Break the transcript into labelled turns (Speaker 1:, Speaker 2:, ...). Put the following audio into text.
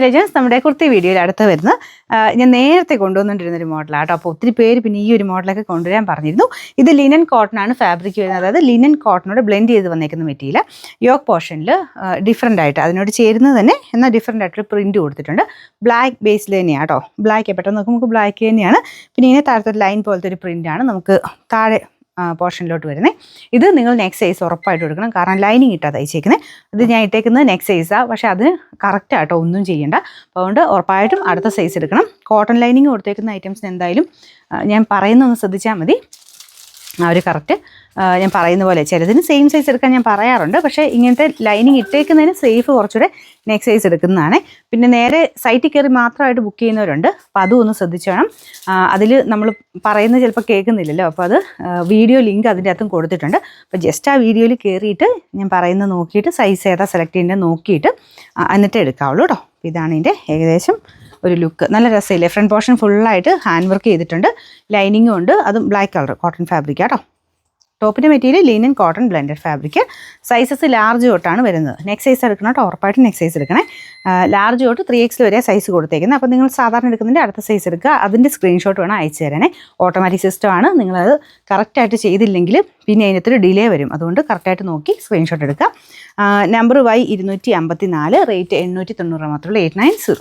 Speaker 1: Legends നമ്മുടെ കുർത്തി വീഡിയോയിൽ അടുത്ത് വരുന്ന ഞാൻ നേരത്തെ കൊണ്ടുവന്നിട്ടിരുന്നൊരു മോഡലാണ് കേട്ടോ. അപ്പോൾ ഒത്തിരി പേര് പിന്നെ ഈ ഒരു മോഡലൊക്കെ കൊണ്ടുവരാൻ പറഞ്ഞിരുന്നു. ഇത് ലിനൻ കോട്ടൺ ആണ് ഫാബ്രിക് വരുന്നത്. അതായത് ലിനൻ കോട്ടണോട് ബ്ലെൻഡ് ചെയ്ത് വന്നേക്കുന്ന മെറ്റീരിയൽ. യോക്ക് പോർഷനിൽ ഡിഫറൻ്റ് ആയിട്ട് അതിനോട് ചേരുന്നത് തന്നെ എന്നാൽ ഡിഫറൻ്റ് ആയിട്ടൊരു പ്രിൻറ്റ് കൊടുത്തിട്ടുണ്ട്. ബ്ലാക്ക് ബേസിൽ തന്നെയാണ് കേട്ടോ. ബ്ലാക്ക് പെട്ടെന്ന് നോക്കുമ്പോൾ നമുക്ക് ബ്ലാക്ക് തന്നെയാണ്. പിന്നെ ഇതിനെ താഴത്തൊരു ലൈൻ പോലത്തെ ഒരു പ്രിൻ്റാണ് നമുക്ക് താഴെ പോർഷനിലോട്ട് വരുന്നത്. ഇത് നിങ്ങൾ നെക്ക് സൈസ് ഉറപ്പായിട്ട് കൊടുക്കണം, കാരണം ലൈനിങ് ഇട്ടാ തയ്ച്ചേക്കുന്നത്. അത് ഞാൻ ഇട്ടേക്കുന്നത് നെക്ക് സൈസാണ്, പക്ഷേ അതിന് കറക്റ്റായിട്ടോ ഒന്നും ചെയ്യേണ്ട. അപ്പോൾ അതുകൊണ്ട് ഉറപ്പായിട്ടും അടുത്ത സൈസ് എടുക്കണം. കോട്ടൺ ലൈനിങ് കൊടുത്തേക്കുന്ന ഐറ്റംസിന് എന്തായാലും ഞാൻ പറയുന്നൊന്ന് ശ്രദ്ധിച്ചാൽ മതി. ഒരു കറക്റ്റ് ഞാൻ പറയുന്ന പോലെ ചിലതിന് സെയിം സൈസ് എടുക്കാൻ ഞാൻ പറയാറുണ്ട്, പക്ഷേ ഇങ്ങനത്തെ ലൈനിങ് ഇട്ടേക്കുന്നതിന് സേഫ് കുറച്ചുകൂടെ നെക്ക് സൈസ് എടുക്കുന്നതാണ്. പിന്നെ നേരെ സൈറ്റിൽ കയറി മാത്രമായിട്ട് ബുക്ക് ചെയ്യുന്നവരുണ്ട്, അപ്പോൾ അതും ഒന്ന് ശ്രദ്ധിച്ച് വേണം. അതിൽ നമ്മൾ പറയുന്നത് ചിലപ്പോൾ കേൾക്കുന്നില്ലല്ലോ, അപ്പോൾ അത് വീഡിയോ ലിങ്ക് അതിൻ്റെ അകത്തും കൊടുത്തിട്ടുണ്ട്. അപ്പോൾ ജസ്റ്റ് ആ വീഡിയോയിൽ കയറിയിട്ട് ഞാൻ പറയുന്നത് നോക്കിയിട്ട് സൈസ് ഏതാ സെലക്ട് ചെയ്യേണ്ടത് നോക്കിയിട്ട് എന്നിട്ട് എടുക്കാവുള്ളൂ കേട്ടോ. ഇതാണ് ഇതിൻ്റെ ഏകദേശം ഒരു ലുക്ക്. നല്ല രസമില്ലേ? ഫ്രണ്ട് പോർഷൻ ഫുള്ളായിട്ട് ഹാൻഡ് വർക്ക് ചെയ്തിട്ടുണ്ട്, ലൈനിങ്ങും ഉണ്ട്. അതും ബ്ലാക്ക് കളർ കോട്ടൺ ഫാബ്രിക് കേട്ടോ. ടോപ്പിൻ്റെ material linen cotton blended fabric. Sizes large തൊട്ടാണ് വരുന്നത്. നെക്സ്റ്റ് സൈസ് എടുക്കണം കേട്ടോ, ഉറപ്പായിട്ട് നെക്സ്റ്റ് സൈസ് എടുക്കണേ. ലാർജ് തൊട്ട് 3X വരെ സൈസ് കൊടുത്തേക്കുന്നത്. അപ്പോൾ നിങ്ങൾ സാധാരണ എടുക്കുന്നതിൻ്റെ അടുത്ത സൈസ് എടുക്കുക. അതിൻ്റെ സ്ക്രീൻഷോട്ട് വേണം അയച്ചു തരണേ. ഓട്ടോമാറ്റിക് സിസ്റ്റമാണ്. നിങ്ങളത് കറക്റ്റായിട്ട് ചെയ്തില്ലെങ്കിൽ പിന്നെ അതിനകത്തൊരു ഡിലേ വരും. അതുകൊണ്ട് കറക്റ്റായിട്ട് നോക്കി സ്ക്രീൻഷോട്ട് എടുക്കുക. നമ്പർ Y254, റേറ്റ് 890 മാത്രമേ ഉള്ളൂ. 890.